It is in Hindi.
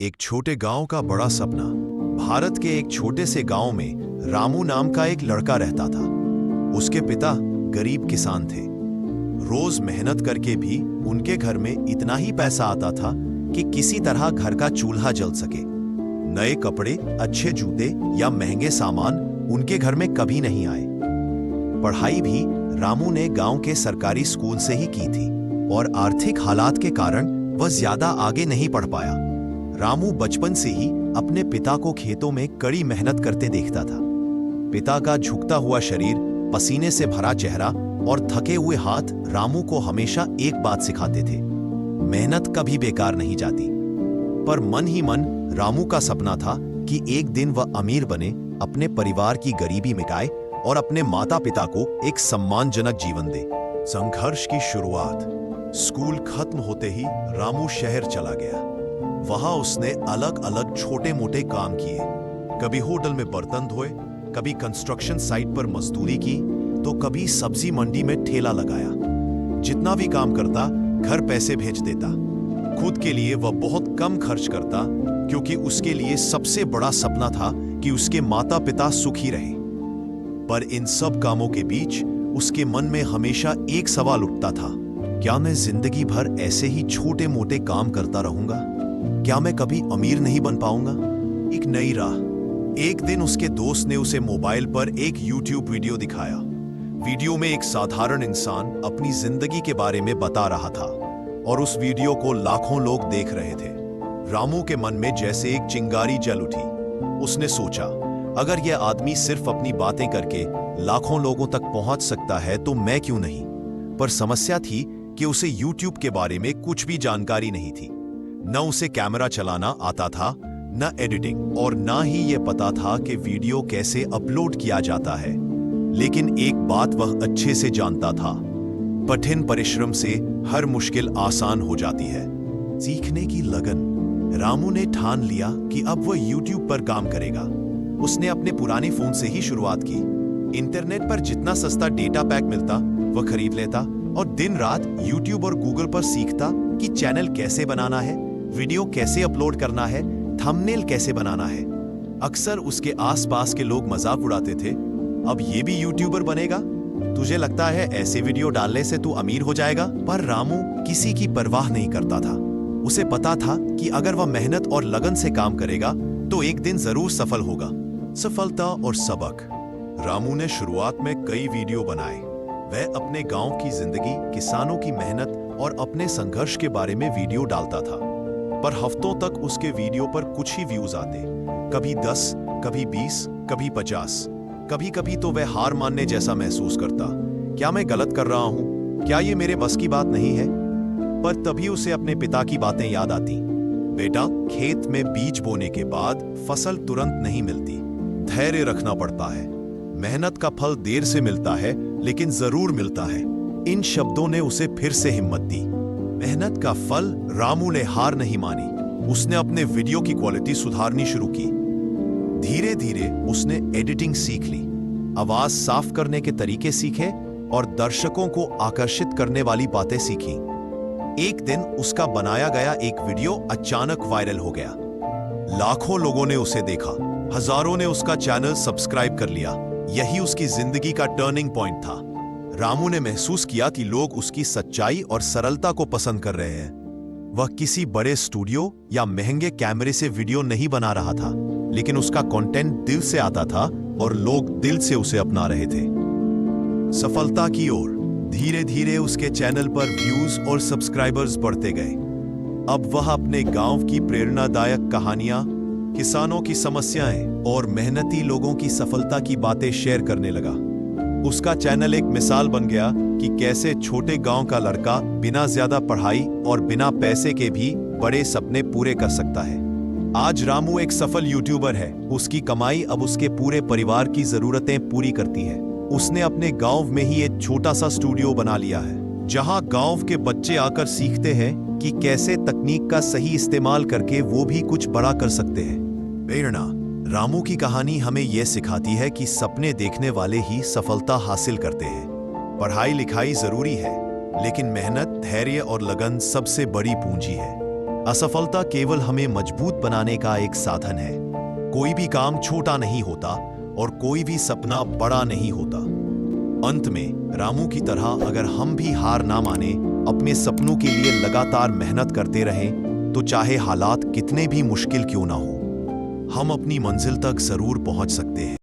एक छोटे गांव का बड़ा सपना। भारत के एक छोटे से गांव में रामू नाम का एक लड़का रहता था। उसके पिता गरीब किसान थे। रोज मेहनत करके भी उनके घर में इतना ही पैसा आता था कि किसी तरह घर का चूल्हा जल सके। नए कपड़े, अच्छे जूते या महंगे सामान उनके घर में कभी नहीं आए। पढ़ाई भी रामू ने गांव के सरकारी स्कूल से ही की थी और आर्थिक हालात के कारण वह ज्यादा आगे नहीं पढ़ पाया। रामू बचपन से ही अपने पिता को खेतों में कड़ी मेहनत करते देखता था। पिता का झुकता हुआ शरीर, पसीने से भरा चेहरा और थके हुए हाथ रामू को हमेशा एक बात सिखाते थे, मेहनत कभी बेकार नहीं जाती। पर मन ही मन रामू का सपना था कि एक दिन वह अमीर बने, अपने परिवार की गरीबी मिटाए और अपने माता पिता को एक सम्मानजनक जीवन दे। संघर्ष की शुरुआत। स्कूल खत्म होते ही रामू शहर चला गया। वहां उसने अलग अलग छोटे मोटे काम किए। कभी होटल में बर्तन धोए, कभी कंस्ट्रक्शन साइट पर मजदूरी की, तो कभी सब्जी मंडी में ठेला लगाया। जितना भी काम करता, घर पैसे भेज देता। खुद के लिए वह बहुत कम खर्च करता, क्योंकि उसके लिए सबसे बड़ा सपना था कि उसके माता पिता सुखी रहे। पर इन सब कामों के बीच उसके मन में हमेशा एक सवाल उठता था, क्या मैं जिंदगी भर ऐसे ही छोटे मोटे काम करता रहूंगा? क्या मैं कभी अमीर नहीं बन पाऊंगा? एक नई राह। एक दिन उसके दोस्त ने उसे मोबाइल पर एक YouTube वीडियो दिखाया। वीडियो में एक साधारण इंसान अपनी जिंदगी के बारे में बता रहा था और उस वीडियो को लाखों लोग देख रहे थे। रामू के मन में जैसे एक चिंगारी जल उठी। उसने सोचा, अगर यह आदमी सिर्फ अपनी बातें करके लाखों लोगों तक पहुंच सकता है तो मैं क्यों नहीं? पर समस्या थी कि उसे YouTube के बारे में कुछ भी जानकारी नहीं थी। न उसे कैमरा चलाना आता था, न एडिटिंग, और न ही यह पता था कि वीडियो कैसे अपलोड किया जाता है। लेकिन एक बात वह अच्छे से जानता था, कठिन परिश्रम से हर मुश्किल आसान हो जाती है। सीखने की लगन। रामू ने ठान लिया कि अब वह YouTube पर काम करेगा। उसने अपने पुराने फोन से ही शुरुआत की। इंटरनेट पर जितना सस्ता डेटा पैक मिलता वह खरीद लेता और दिन रात YouTube और Google पर सीखता कि चैनल कैसे बनाना है, वीडियो कैसे अपलोड करना है, थंबनेल कैसे बनाना है। अक्सर उसके आसपास के लोग मजाक उड़ाते थे, अब ये भी यूट्यूबर बनेगा? तुझे लगता है ऐसे वीडियो डालने से तू अमीर हो जाएगा? पर रामू किसी की परवाह नहीं करता था। उसे पता था कि अगर वह मेहनत और लगन से काम करेगा तो एक दिन जरूर सफल होगा। सफलता और सबक। रामू ने शुरुआत में कई वीडियो बनाए। वह अपने गांव की जिंदगी, किसानों की मेहनत और अपने संघर्ष के बारे में वीडियो डालता था। पर हफ्तों तक उसके वीडियो पर कुछ ही व्यूज आते, कभी 10, कभी 20, कभी 50। कभी कभी तो वह हार मानने जैसा महसूस करता, क्या मैं गलत कर रहा हूं? क्या ये मेरे बस की बात नहीं है? पर तभी उसे अपने पिता की बातें याद आती। बेटा, खेत में बीज बोने के बाद फसल तुरंत नहीं मिलती, धैर्य रखना पड़ता है। मेहनत का फल देर से मिलता है लेकिन जरूर मिलता है। इन शब्दों ने उसे फिर से हिम्मत दी। मेहनत का फल। रामू ने हार नहीं मानी। उसने अपने वीडियो की क्वालिटी सुधारनी शुरू की। धीरे धीरे उसने एडिटिंग सीख ली, आवाज साफ करने के तरीके सीखे और दर्शकों को आकर्षित करने वाली बातें सीखी। एक दिन उसका बनाया गया एक वीडियो अचानक वायरल हो गया। लाखों लोगों ने उसे देखा, हजारों ने उसका चैनल सब्सक्राइब कर लिया। यही उसकी जिंदगी का टर्निंग पॉइंट था। रामू ने महसूस किया कि लोग उसकी सच्चाई और सरलता को पसंद कर रहे हैं। वह किसी बड़े स्टूडियो या महंगे कैमरे से वीडियो नहीं बना रहा था, लेकिन उसका कंटेंट दिल से आता था और लोग दिल से उसे अपना रहे थे। सफलता की ओर। धीरे धीरे उसके चैनल पर व्यूज और सब्सक्राइबर्स बढ़ते गए। अब वह अपने गांव की प्रेरणादायक कहानियां, किसानों की समस्याएं और मेहनती लोगों की सफलता की बातें शेयर करने लगा। उसका चैनल एक मिसाल बन गया कि कैसे छोटे गांव का लड़का बिना ज्यादा पढ़ाई और बिना पैसे के भी बड़े सपने पूरे कर सकता है। आज रामू एक सफल यूट्यूबर है। उसकी कमाई अब उसके पूरे परिवार की जरूरतें पूरी करती है। उसने अपने गांव में ही एक छोटा सा स्टूडियो बना लिया है, जहां गांव के बच्चे आकर सीखते हैं कि कैसे तकनीक का सही इस्तेमाल करके वो भी कुछ बड़ा कर सकते हैं। प्रेरणा। रामू की कहानी हमें यह सिखाती है कि सपने देखने वाले ही सफलता हासिल करते हैं। पढ़ाई लिखाई जरूरी है, लेकिन मेहनत, धैर्य और लगन सबसे बड़ी पूंजी है। असफलता केवल हमें मजबूत बनाने का एक साधन है। कोई भी काम छोटा नहीं होता और कोई भी सपना बड़ा नहीं होता। अंत में रामू की तरह अगर हम भी हार ना माने, अपने सपनों के लिए लगातार मेहनत करते रहें, तो चाहे हालात कितने भी मुश्किल क्यों ना हो, हम अपनी मंजिल तक जरूर पहुंच सकते हैं।